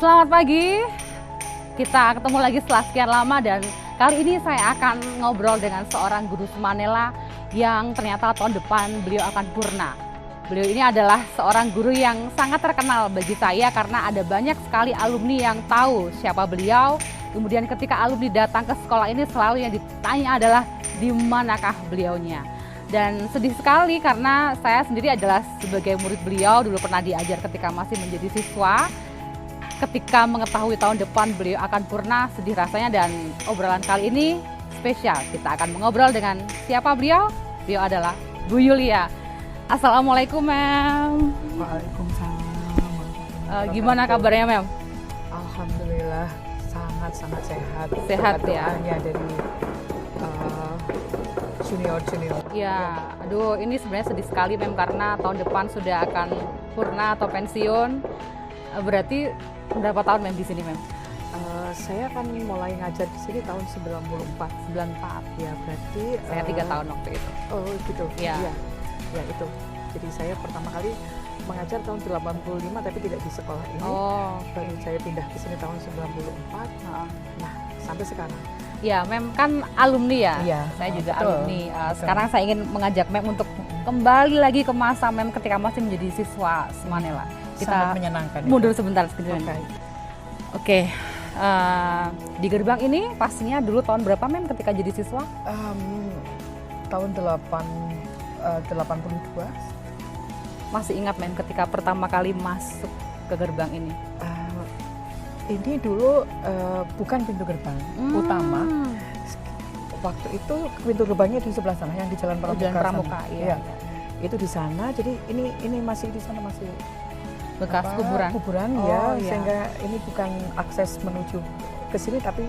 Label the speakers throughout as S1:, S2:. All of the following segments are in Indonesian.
S1: Selamat pagi, kita ketemu lagi setelah sekian lama dan kali ini saya akan ngobrol dengan seorang guru Sumanela yang ternyata tahun depan beliau akan purna. Beliau ini adalah seorang guru yang sangat terkenal bagi saya karena ada banyak sekali alumni yang tahu siapa beliau. Kemudian ketika alumni datang ke sekolah ini selalu yang ditanya adalah di manakah beliaunya. Dan sedih sekali karena saya sendiri adalah sebagai murid beliau, dulu pernah diajar ketika masih menjadi siswa. Ketika mengetahui tahun depan beliau akan purna, sedih rasanya, dan obrolan kali ini spesial. Kita akan mengobrol dengan siapa beliau? Beliau adalah Bu Yulia. Assalamualaikum, Mem.
S2: Waalaikumsalam.
S1: Gimana kabarnya, Mem?
S2: Alhamdulillah sangat sehat.
S1: Sehat ya.
S2: Doanya dari junior.
S1: Ya, aduh ini sebenarnya sedih sekali, Mem, karena tahun depan sudah akan purna atau pensiun. Berarti berapa tahun, Mem, di sini, Mem?
S2: Saya kan mulai ngajar di sini tahun 94.
S1: 94.
S2: Ya, berarti
S1: Saya 3 tahun waktu itu.
S2: Oh, gitu.
S1: Ya.
S2: Ya, itu. Jadi saya pertama kali mengajar tahun 85 tapi tidak di sekolah ini.
S1: Oh,
S2: baru saya pindah ke sini tahun 94. Nah, sampai sekarang.
S1: Ya, Mem kan alumni ya.
S2: Iya,
S1: Saya juga
S2: betul,
S1: alumni.
S2: betul.
S1: Sekarang saya ingin mengajak Mem untuk kembali lagi ke masa Mem ketika masih menjadi siswa Sumanela.
S2: Sangat menyenangkan.
S1: Mundur sebentar sekejap.
S2: Oke.
S1: Oke. Di gerbang ini pastinya dulu tahun berapa, Mem, ketika jadi siswa?
S2: Tahun 82.
S1: Masih ingat, Mem, ketika pertama kali masuk ke gerbang ini?
S2: Ini dulu bukan pintu gerbang utama. Waktu itu pintu gerbangnya di sebelah sana, yang di Jalan Pramuka.
S1: Jalan Pramuka, iya.
S2: Itu di sana. Jadi ini masih di sana, masih
S1: Bekas kuburan.
S2: ya,
S1: iya.
S2: sehingga ini bukan akses menuju ke sini, tapi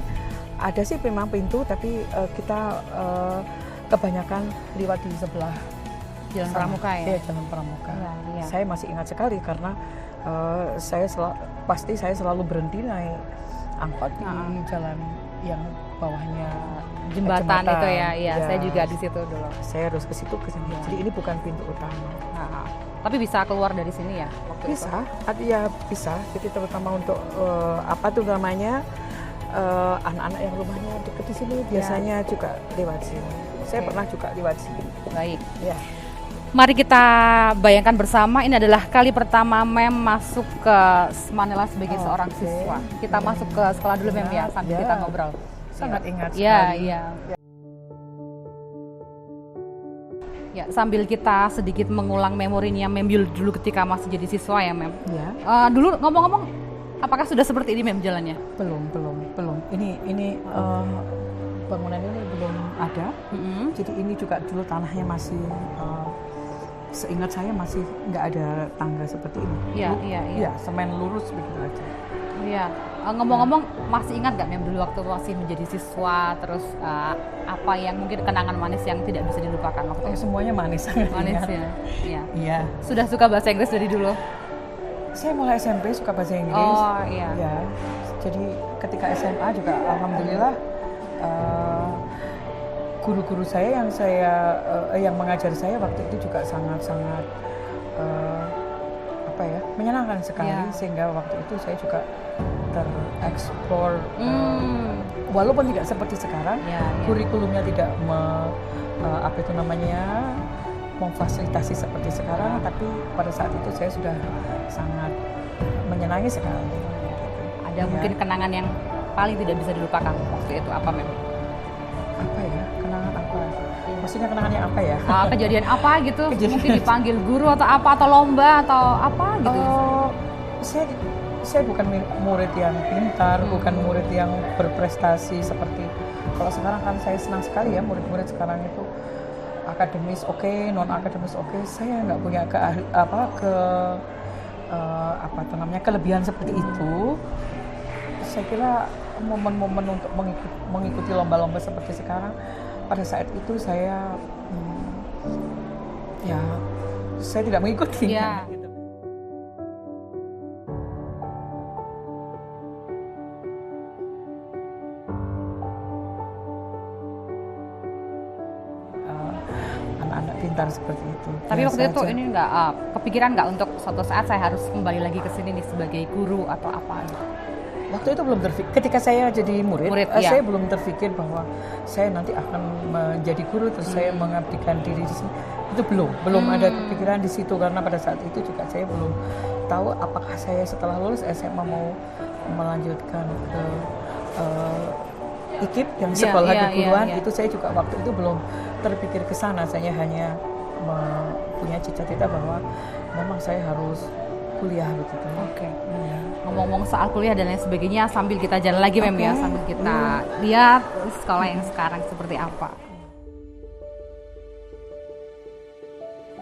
S2: ada sih memang pintu, tapi kita kebanyakan lewat di sebelah
S1: Jalan
S2: sana.
S1: Pramuka ya.
S2: Iya, Jalan Pramuka.
S1: Iya.
S2: Saya masih ingat sekali karena pasti saya selalu berhenti naik angkot di jalan yang bawahnya
S1: Jembatan itu ya. Iya, saya juga di situ dulu.
S2: Saya harus ke situ, ke sini.
S1: Ya.
S2: Jadi ini bukan pintu utama.
S1: Tapi bisa keluar dari sini ya waktu itu?
S2: Ya bisa. Jadi terutama untuk apa tuh namanya, anak-anak yang rumahnya dekat di sini biasanya juga lewat sini. Saya pernah juga lewat sini.
S1: Baik.
S2: Ya.
S1: Mari kita bayangkan bersama, ini adalah kali pertama Mem masuk ke Sumanela sebagai seorang siswa. Kita masuk ke sekolah dulu, Mem, ya, sambil kita ngobrol.
S2: Sangat ingat
S1: sekali.
S2: sekali.
S1: Ya, sambil kita sedikit mengulang memorinya Mem dulu ketika masih jadi siswa ya, Mem.
S2: Ya.
S1: Dulu ngomong-ngomong, apakah sudah seperti ini, Mem, jalannya?
S2: Belum. Ini bangunan ini belum ada. Jadi ini juga dulu tanahnya masih, seingat saya masih nggak ada tangga seperti ini. Iya, semen lurus begitu aja.
S1: Iya. Ngomong-ngomong, masih ingat nggak, Mem, dulu waktu masih menjadi siswa, terus apa yang mungkin kenangan manis yang tidak bisa dilupakan waktu itu?
S2: Semuanya manis.
S1: Manis ya. Iya.
S2: Iya.
S1: Sudah suka bahasa Inggris dari dulu?
S2: Saya mulai SMP suka bahasa Inggris.
S1: Oh iya.
S2: Ya. Jadi ketika SMA juga alhamdulillah guru-guru saya yang mengajar saya waktu itu juga sangat menyenangkan sekali, sehingga waktu itu saya juga tereksplor walaupun tidak seperti sekarang, kurikulumnya tidak memfasilitasi seperti sekarang, tapi pada saat itu saya sudah sangat menyenangi sekali.
S1: Ada mungkin kenangan yang paling tidak bisa dilupakan waktu itu apa, Mem?
S2: Apa ya? Kenangan apa? Maksudnya kenangan yang apa ya?
S1: Kejadian apa gitu? Mungkin dipanggil guru atau apa, atau lomba atau apa gitu?
S2: Saya bukan murid yang pintar, bukan murid yang berprestasi seperti kalau sekarang kan. Saya senang sekali ya murid-murid sekarang itu akademis oke, non akademis oke. Saya nggak punya kelebihan seperti itu. Saya kira momen-momen untuk mengikuti lomba-lomba seperti sekarang, pada saat itu saya tidak mengikuti.
S1: Ya.
S2: Anak-anak pintar seperti itu gitu.
S1: Tapi
S2: Biasa
S1: waktu itu
S2: aja.
S1: ini nggak kepikiran nggak untuk suatu saat saya harus kembali lagi ke sini nih sebagai guru atau apa gitu?
S2: Waktu itu belum terpikir. Ketika saya jadi murid,
S1: Iya.
S2: saya belum terpikir bahwa saya nanti akan menjadi guru terus saya mengabdikan diri di sini. Itu belum ada kepikiran di situ karena pada saat itu juga saya belum tahu apakah saya setelah lulus SMA mau melanjutkan ke IKIP yang
S1: Iya,
S2: sekolah
S1: iya,
S2: keguruan.
S1: iya.
S2: Itu saya juga waktu itu belum terpikir ke sana. Saya hanya punya cita-cita bahwa memang saya harus kuliah begitu.
S1: Oke.
S2: Iya.
S1: Ngomong-ngomong soal kuliah dan lain sebagainya, sambil kita jalan lagi Mem ya,
S2: Oke.
S1: sambil kita lihat sekolah yang sekarang seperti apa.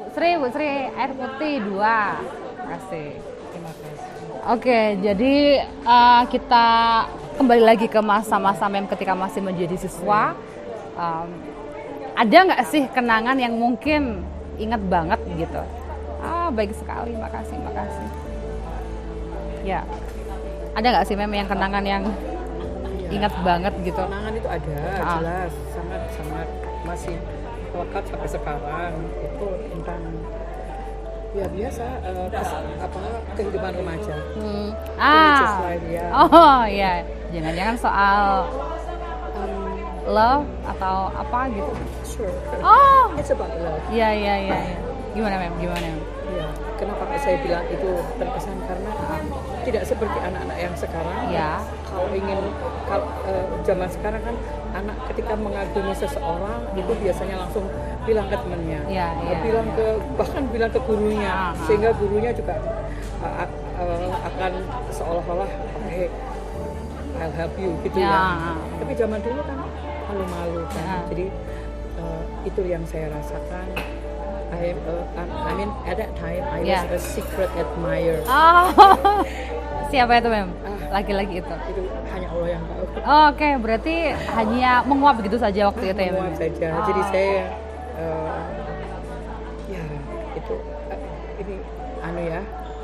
S1: Bu Sri, air putih 2. Terima kasih.
S2: Terima kasih.
S1: Oke, jadi kita kembali lagi ke masa-masa Mem ketika masih menjadi siswa. Ada nggak sih kenangan yang mungkin ingat banget gitu? Baik sekali, makasih. Ya, ada nggak sih Mem yang kenangan yang ingat banget gitu?
S2: Kenangan itu ada, jelas, sangat masih melekat sampai sekarang. Itu tentang ya biasa kehidupan remaja. Teenagers life, ya.
S1: Oh ya, jangan-jangan soal love atau apa gitu?
S2: Sure.
S1: Oh,
S2: It's about love.
S1: iya. Gimana Mem?
S2: Ya, kenapa saya bilang itu terkesan karena tidak seperti anak-anak yang sekarang.
S1: Ya.
S2: Kalau zaman sekarang kan anak ketika mengagumi seseorang itu biasanya langsung bilang ke temannya,
S1: Iya.
S2: bahkan bilang ke gurunya, sehingga gurunya juga akan seolah-olah okay, I'll help you gitu ya. Tapi zaman dulu kan malu-malu kan. Jadi itu yang saya rasakan. I mean at that time I was a secret admirer.
S1: Siapa itu Mem? Laki-laki itu?
S2: Itu hanya Allah yang tahu.
S1: Oke, berarti hanya menguap begitu saja waktu itu ya Mem?
S2: Menguap saja. Jadi saya ya itu ini ya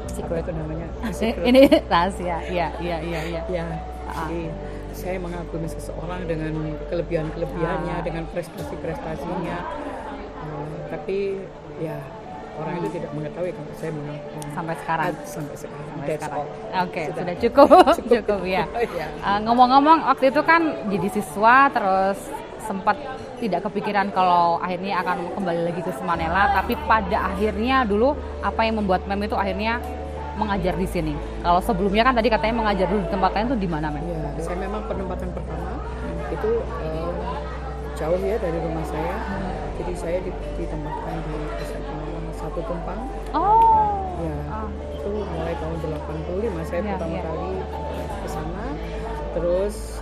S2: secret itu namanya secret.
S1: Ini rahasia. Iya.
S2: Ya, jadi saya mengagumi seseorang dengan kelebihan-kelebihannya, dengan prestasi-prestasinya. Tapi ya orang itu tidak mengetahui kalau saya mengagumi
S1: Sampai sekarang.
S2: That's all.
S1: Oke, sudah cukup ya. Ngomong-ngomong waktu itu kan jadi siswa terus sempat tidak kepikiran kalau akhirnya akan kembali lagi ke Semanela, tapi pada akhirnya dulu apa yang membuat Mem itu akhirnya mengajar di sini? Kalau sebelumnya kan tadi katanya mengajar dulu di tempat lain itu di mana Mem?
S2: Ya, saya memang penempatan pertama itu jauh ya dari rumah saya. Jadi saya ditempatkan di SMA 1 Tumpang. Ya, itu mulai tahun 85 saya pertama kali ke sana. Terus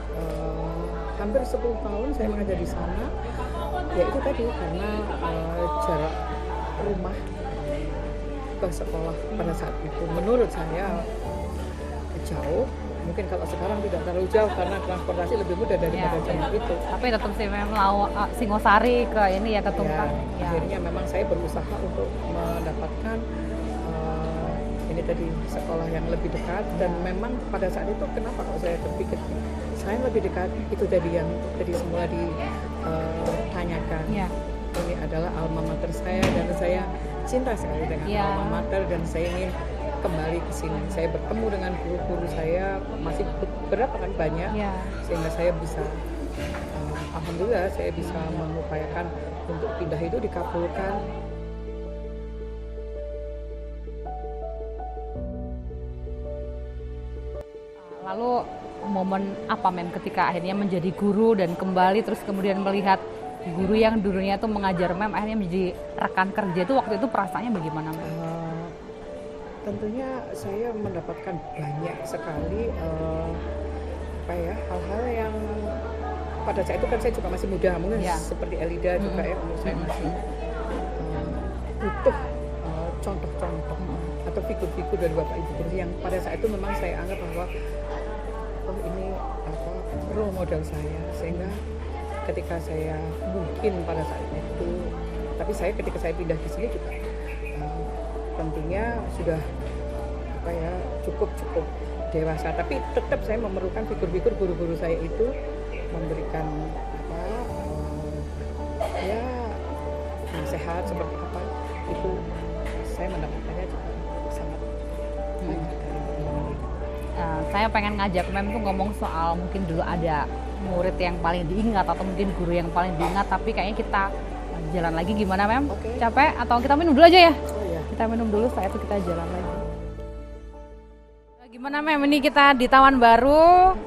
S2: hampir 10 tahun saya mengajar di sana. Ya itu tadi karena jarak rumah ke sekolah pada saat itu menurut saya jauh. Mungkin kalau sekarang tidak terlalu jauh karena transportasi lebih mudah daripada zaman itu.
S1: Tapi tetap sih memang Singosari ke ini ya ke Tumpang.
S2: Ya, akhirnya memang saya berusaha untuk mendapatkan ini tadi sekolah yang lebih dekat dan memang pada saat itu kenapa kalau saya berpikir saya lebih dekat itu tadi yang tadi semula ditanyakan. Ini adalah alma mater saya dan saya cinta sekali dengan alma mater dan saya ingin kembali ke sini. Saya bertemu dengan guru-guru saya masih beberapa kan banyak sehingga saya bisa alhamdulillah saya bisa mengupayakan untuk pindah itu dikabulkan.
S1: Lalu momen apa Mem ketika akhirnya menjadi guru dan kembali terus kemudian melihat guru yang dulunya tuh mengajar Mem akhirnya menjadi rekan kerja itu waktu itu perasaannya bagaimana Mem?
S2: Tentunya saya mendapatkan banyak sekali hal-hal yang pada saat itu kan saya juga masih muda mungkin seperti Elida juga ya umur saya masih butuh contoh-contoh atau figur-figur dari Bapak Ibu guru yang pada saat itu memang saya anggap bahwa ini role model saya sehingga ketika saya mungkin pada saat itu tapi saya ketika saya pindah di sini juga tentunya sudah cukup dewasa tapi tetap saya memerlukan figur-figur guru-guru saya itu memberikan nasihat seperti apa itu saya mendapatkannya juga sangat banyak dari momen itu.
S1: Saya pengen ngajak Mem tuh ngomong soal mungkin dulu ada murid yang paling diingat atau mungkin guru yang paling diingat, tapi kayaknya kita jalan lagi. Gimana Mem?
S2: Oke.
S1: Capek atau kita minum dulu aja ya?
S2: Oh iya.
S1: Kita minum dulu, setelah itu kita jalan lagi. Gimana Mem, ini kita di Taman Baru.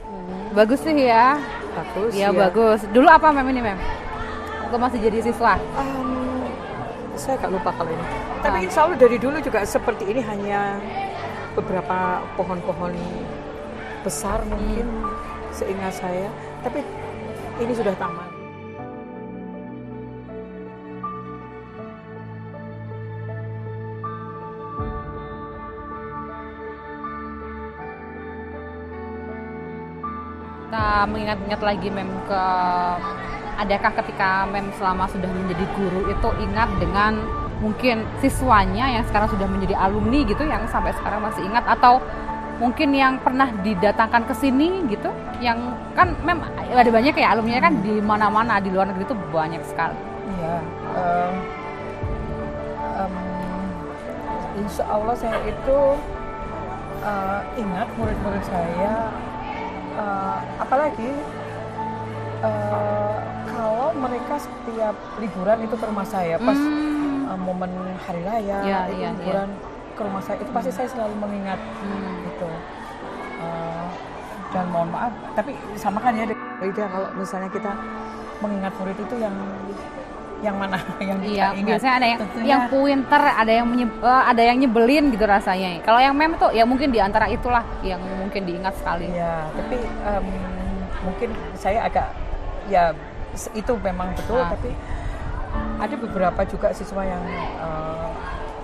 S1: Bagus sih ya.
S2: Bagus.
S1: Iya bagus. Dulu apa Mem ini Mem? Waktu masih jadi siswa?
S2: Saya agak lupa kalau ini. Tapi selalu dari dulu juga seperti ini, hanya beberapa pohon-pohon besar mungkin seingat saya. Tapi ini sudah taman.
S1: Kita mengingat-ingat lagi Mem ke adakah ketika Mem selama sudah menjadi guru itu ingat dengan mungkin siswanya yang sekarang sudah menjadi alumni gitu yang sampai sekarang masih ingat, atau mungkin yang pernah didatangkan ke sini gitu, yang kan Mem ada banyak ya alumninya kan di mana-mana di luar negeri itu banyak sekali.
S2: Iya. Insya Allah saya itu ingat murid-murid saya, apalagi kalau mereka setiap liburan itu ke rumah saya pas momen hari raya liburan ke rumah saya, itu pasti saya selalu mengingat itu. Dan mohon maaf, tapi sama kan ya beda kalau misalnya kita mengingat murid itu yang mana yang kita ingat.
S1: Biasanya ada yang pinter, ada yang nyebelin gitu rasanya. Kalau yang Mem itu ya mungkin di antara itulah yang mungkin diingat sekali.
S2: Ya, tapi mungkin saya agak itu memang betul, tapi ada beberapa juga siswa yang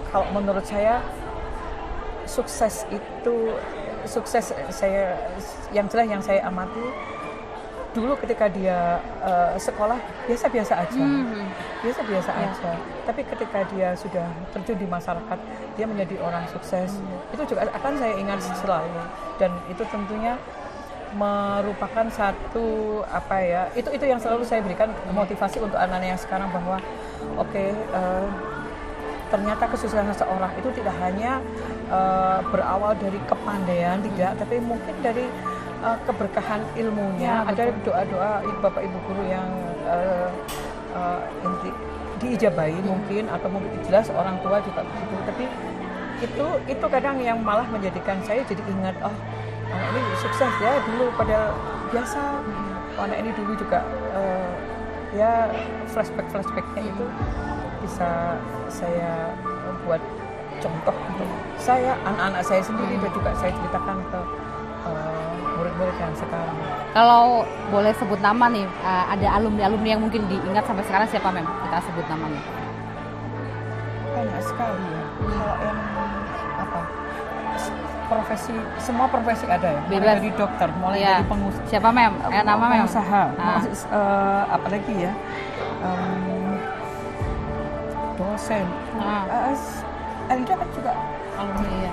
S2: kalau menurut saya sukses saya yang jelas yang saya amati dulu ketika dia sekolah biasa-biasa aja, aja. Tapi ketika dia sudah terjun di masyarakat, dia menjadi orang sukses. Itu juga akan saya ingat selalu, dan itu tentunya merupakan satu itu yang selalu saya berikan motivasi untuk anak-anak yang sekarang, bahwa ternyata kesuksesan seseorang itu tidak hanya berawal dari kepandaian, tidak, tapi mungkin dari keberkahan ilmunya, ada doa-doa bapak ibu guru yang diijabahi mungkin, atau mungkin jelas orang tua juga begitu. Tapi itu kadang yang malah menjadikan saya jadi ingat, anak ini sukses ya dulu, padahal biasa. Anak ini dulu juga flashbacknya itu bisa saya buat contoh untuk saya, anak-anak saya sendiri, dan juga saya ceritakan ke murid-murid yang sekarang.
S1: Kalau boleh sebut nama nih, ada alumni-alumni yang mungkin diingat sampai sekarang, siapa Mem? Kita sebut namanya.
S2: Banyak sekali ya. Kalau yang profesi, semua profesi ada ya. Mulai dari dokter, mulai dari pengusaha.
S1: Siapa Mem? Nama Mem?
S2: Pengusaha. Apalagi ya. Dosen. Elida kan juga alumni ya.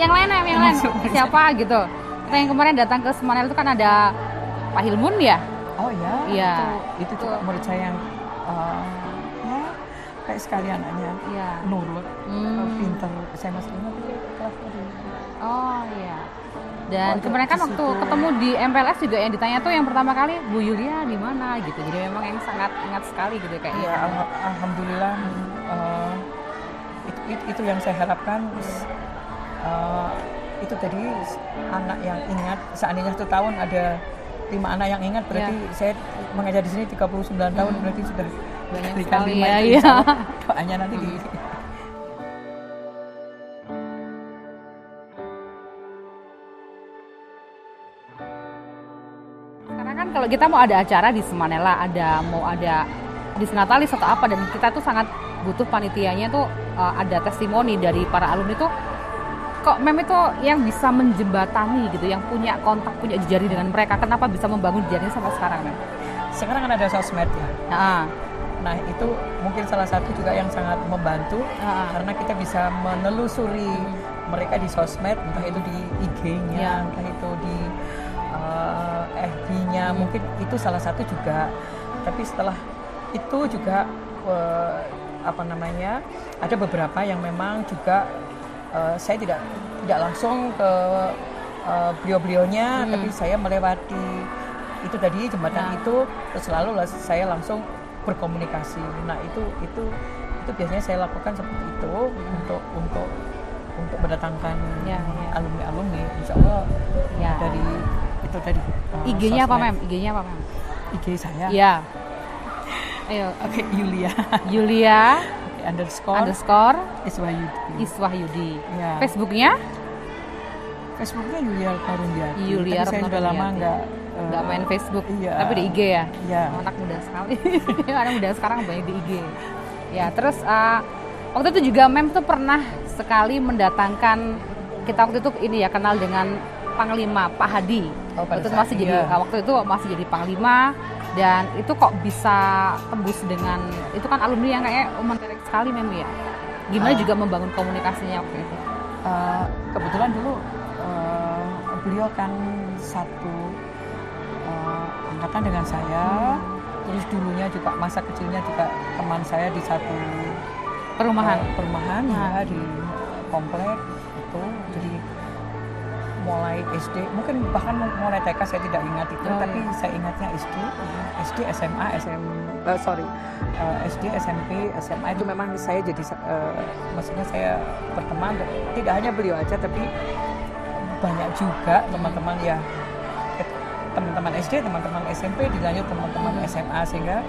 S1: Yang lain Mem, yang lain. Siapa gitu? Kita yang kemarin datang ke Semanel itu kan ada Pak Hilmun ya?
S2: Oh ya.
S1: Iya.
S2: Itu juga murid saya yang kayak sekali anaknya.
S1: Iya.
S2: Nurut, pinter. Saya masih ingat itu kelas tadi.
S1: Oh iya. Dan kemarin kan waktu ketemu di MPLS juga yang ditanya tuh yang pertama kali Bu Yulia di mana gitu. Jadi memang yang sangat ingat sekali gitu kayaknya.
S2: Iya, alhamdulillah. Itu yang saya harapkan. Itu tadi anak yang ingat. Seandainya 1 tahun ada 5 anak yang ingat, berarti saya mengajar di sini 39 tahun, berarti sudah
S1: banyak
S2: sekali
S1: ya.
S2: Doanya nanti di
S1: karena kan kalau kita mau ada acara di Semanela, mau ada disnatalis atau apa, dan kita tuh sangat butuh panitianya tuh ada testimoni dari para alumni tuh, kok Mem itu yang bisa menjembatani gitu, yang punya kontak, punya jejaring dengan mereka. Kenapa bisa membangun jejaring sampai sekarang Mem?
S2: Sekarang kan ada sosmed ya. Nah itu mungkin salah satu juga yang sangat membantu, karena kita bisa menelusuri mereka di sosmed, entah itu di IG-nya, entah itu di FB-nya, mungkin itu salah satu juga. Tapi setelah itu juga ada beberapa yang memang juga saya tidak langsung ke beliau-beliaunya, tapi saya melewati itu tadi jembatan itu, terus selalu saya langsung berkomunikasi. Nah itu biasanya saya lakukan seperti itu untuk mendatangkan alumni, insya Allah dari itu tadi.
S1: IG-nya apa Mem?
S2: IG saya.
S1: Ya. Ayo.
S2: Oke,
S1: Yulia
S2: _ Iswahyudi. Ya.
S1: Facebooknya
S2: Yulia Karundiati.
S1: Yulia
S2: Tapi saya sudah lama nggak
S1: main Facebook, tapi di IG ya.
S2: Iya.
S1: Anak muda sekali. Anak muda sekarang banyak di IG. Ya, terus waktu itu juga Mem tuh pernah sekali mendatangkan, kita waktu itu ini ya kenal dengan Panglima Pak Hadi. Waktu itu masih jadi Panglima, dan itu kok bisa tembus dengan itu kan alumni yang kayak menarik sekali Mem ya. Gimana juga membangun komunikasinya waktu itu?
S2: Kebetulan dulu beliau kan satu angkatan dengan saya, terus dulunya juga masa kecilnya juga teman saya di satu perumahan ya, di komplek itu. Jadi mulai SD, mungkin bahkan mulai TK saya tidak ingat itu, tapi saya ingatnya SD, SMA, SD, SMP, SMA itu memang saya jadi maksudnya saya berteman, tidak hanya beliau aja, tapi banyak juga teman-teman ya, teman-teman SD, teman-teman SMP, dilanjut teman-teman SMA, sehingga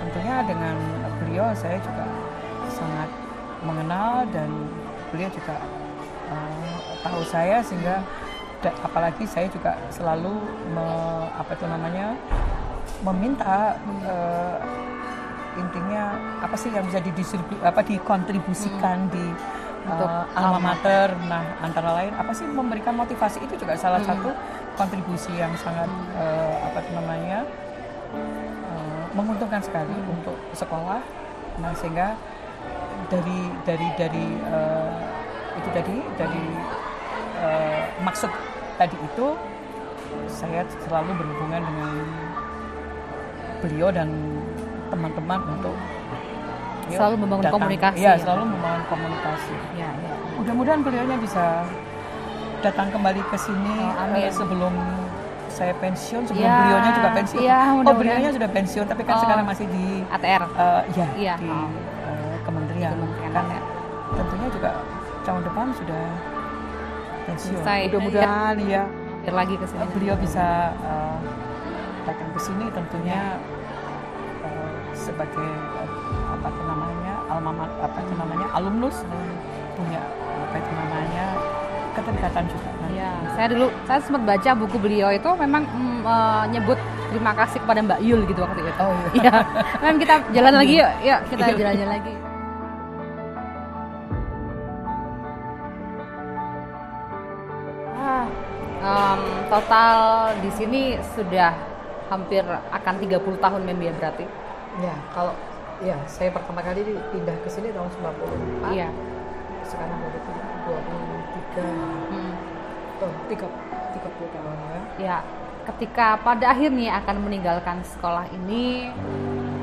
S2: tentunya dengan beliau saya juga sangat mengenal, dan beliau juga tahu saya, sehingga apalagi saya juga selalu meminta intinya apa sih yang bisa dikontribusikan di alma mater. Nah, antara lain apa sih memberikan motivasi, itu juga salah satu kontribusi yang sangat menguntungkan sekali untuk sekolah. Nah, sehingga dari maksud tadi itu saya selalu berhubungan dengan beliau dan teman-teman untuk
S1: selalu membangun komunikasi.
S2: Ya, selalu membangun komunikasi.
S1: Ya.
S2: Mudah-mudahan beliaunya bisa datang kembali ke sini sebelum saya pensiun, sebelum beliaunya juga pensiun. Beliaunya sudah pensiun, tapi kan sekarang masih di
S1: ATR.
S2: Di kementerian. Kan tentunya juga tahun depan sudah pensiun. Mudah-mudahan
S1: lagi ke sini.
S2: Beliau bisa datang ke sini, tentunya sebagai alumnus, punya keterikatan juga.
S1: Ya, saya sempat baca buku beliau itu memang nyebut terima kasih kepada Mbak Yul gitu waktu itu.
S2: Oh iya.
S1: Memang kita jalan lagi yuk. Yuk kita jalan-jalan lagi. Total di sini sudah hampir akan 30 tahun Mem ya berarti.
S2: Ya, kalau saya pertama kali pindah ke sini tahun 94.
S1: Iya.
S2: Sekarang udah 30 tahun ya.
S1: Ya, ketika pada akhirnya akan meninggalkan sekolah ini,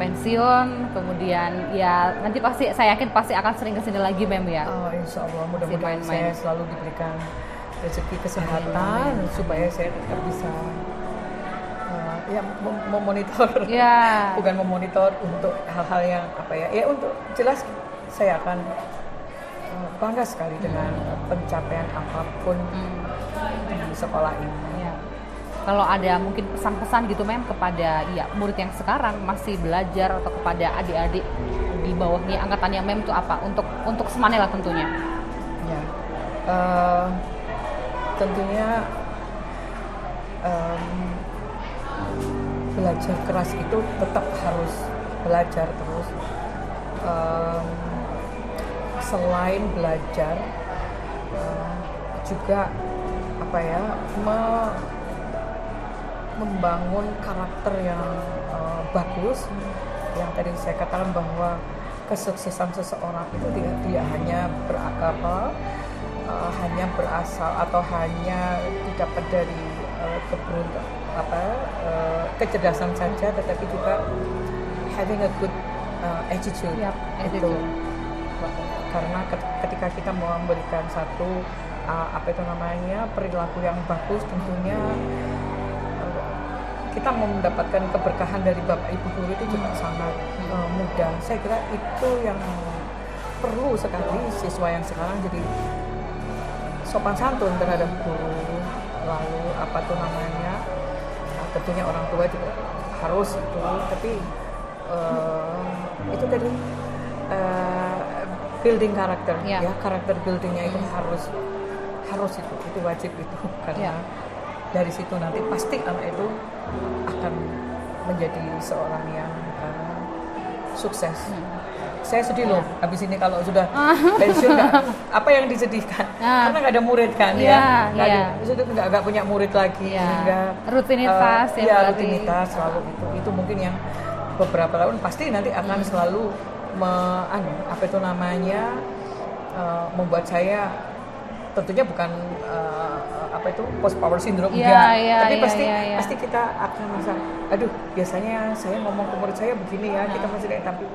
S1: pensiun, kemudian ya nanti saya yakin pasti akan sering kesini lagi Mem ya.
S2: Oh, insya Allah, mudah-mudahan saya selalu diberikan rezeki kesehatan supaya saya tetap bisa memonitor, bukan memonitor untuk hal-hal yang untuk jelas saya akan bangga sekali dengan pencapaian apapun di sekolah ini. Ya.
S1: Kalau ada mungkin pesan-pesan gitu Mem kepada murid yang sekarang masih belajar, atau kepada adik-adik di bawahnya angkatannya Mem itu apa untuk Semanela tentunya?
S2: Ya, tentunya belajar keras itu tetap harus belajar terus. Selain belajar, juga membangun karakter yang bagus. Yang tadi saya katakan bahwa kesuksesan seseorang itu tidak hanya hanya berasal atau hanya didapat dari kecerdasan saja, tetapi juga having a good attitude.
S1: Yap,
S2: Itu
S1: attitude.
S2: karena ketika kita mau memberikan satu apa itu namanya perilaku yang bagus, tentunya kita mau mendapatkan keberkahan dari Bapak Ibu guru itu juga sangat mudah. Saya kira itu yang perlu sekali siswa yang sekarang jadi sopan santun terhadap guru, lalu apa tuh namanya, tentunya orang tua juga harus itu, tapi itu tadi building karakter,
S1: Ya.
S2: ya karakter buildingnya itu harus itu wajib itu, karena dari situ nanti pasti anak itu akan menjadi seorang yang sukses. Saya sedih loh, habis ini kalau sudah pensiun apa yang disedihkan? Karena nggak ada murid kan, sudah nggak punya murid lagi, sehingga
S1: rutinitas
S2: rutinitas selalu itu mungkin yang beberapa tahun pasti nanti akan selalu apa itu namanya membuat saya tentunya bukan apa itu post power syndrome tapi pasti kita akan merasa, aduh biasanya saya ngomong ke murid saya begini ya, kita masih kayak, tapi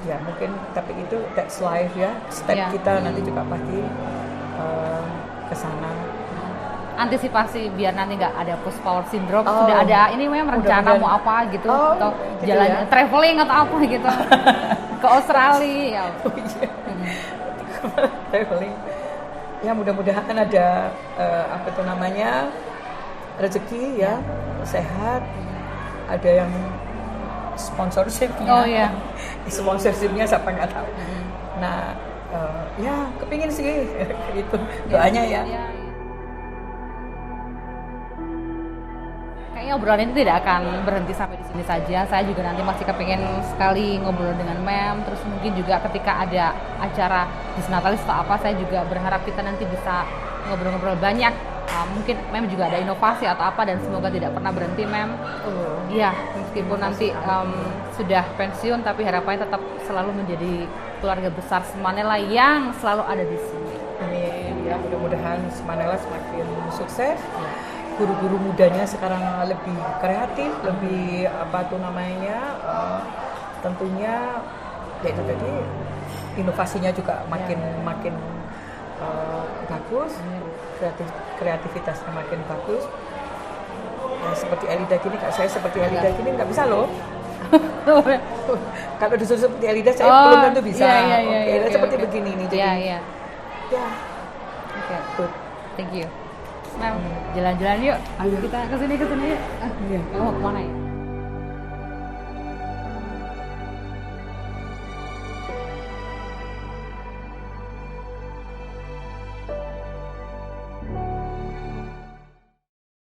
S2: ya mungkin tapi itu that's life ya, step kita nanti juga pasti ke sana.
S1: Antisipasi biar nanti nggak ada post power syndrome, sudah ada ini memang rencana mau apa gitu, atau
S2: gitu
S1: jalan traveling atau apa gitu ke Australia.
S2: Traveling. Ya mudah-mudahan ada apa itu namanya rezeki ya, sehat, ada yang sponsorshipnya. Sponsorshipnya siapa nggak tahu. Nah ya kepingin sih itu doanya ya.
S1: Kayaknya obrolan ini tidak akan berhenti sampai di sini saja. Saya juga nanti masih kepingin sekali ngobrol dengan Mem. Terus mungkin juga ketika ada acara Disnatalis atau apa, saya juga berharap kita nanti bisa ngobrol-ngobrol banyak. Mungkin Mem juga ada inovasi atau apa, dan semoga tidak pernah berhenti, Mem. Iya, meskipun nanti sudah pensiun, tapi harapannya tetap selalu menjadi keluarga besar Semanela yang selalu ada di sini.
S2: Amin. Ya mudah-mudahan Semanela semakin sukses. Guru-guru mudanya sekarang lebih kreatif, lebih apa tuh namanya, tentunya ya itu tadi inovasinya juga makin bagus, kreativitasnya makin bagus. Nah, seperti Elida gini, Kak, saya seperti Elida gini nggak bisa loh. Kalau disuruh seperti Elida saya belum tentu bisa. Seperti begini nih. Jadi,
S1: good. Thank you. Mem, jalan-jalan yuk. Ayo kita kesini yuk. Kamu mau kemana ya?